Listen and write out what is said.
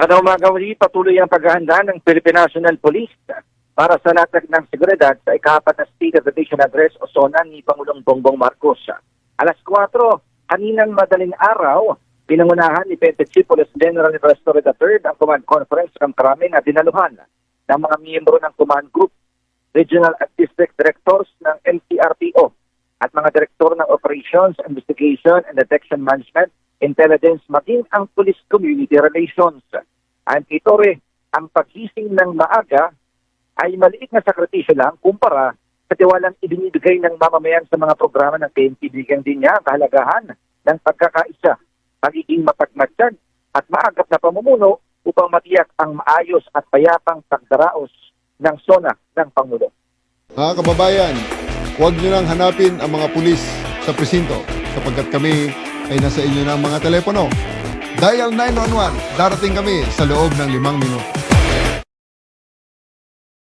Magandang umaga muli, patuloy ang paghahanda ng Philippine National Police para sa latag ng seguridad sa ika-4 na State of the Nation Address o SONA ni Pangulong Bongbong Marcos. Alas 4, kaninang madaling araw, pinangunahan ni Petty Chief Police General Ernesto III ang command conference ng karami na dinaluhan ng mga miyembro ng command group, regional at district directors ng NCRPO at mga direktor ng Operations, Investigation and Detection Management, Intelligence, maging ang Police Community Relations. At ito rin, ang paghising ng maaga ay maliit na sakripisyo lang kumpara sa tiwalang ibinibigay ng mamamayan sa mga programa ng PNP. Bigyan din niya ang kahalagahan ng pagkakaisa, pagiging mapagmatsyag at maagap na pamumuno upang matiyak ang maayos at payapang pagdaraos ng SONA ng Pangulo. Mga kababayan, huwag nyo nang hanapin ang mga pulis sa presinto sapagkat kami ay nasa inyo ng mga telepono. Dial 911, darating kami sa loob ng 5 minuto.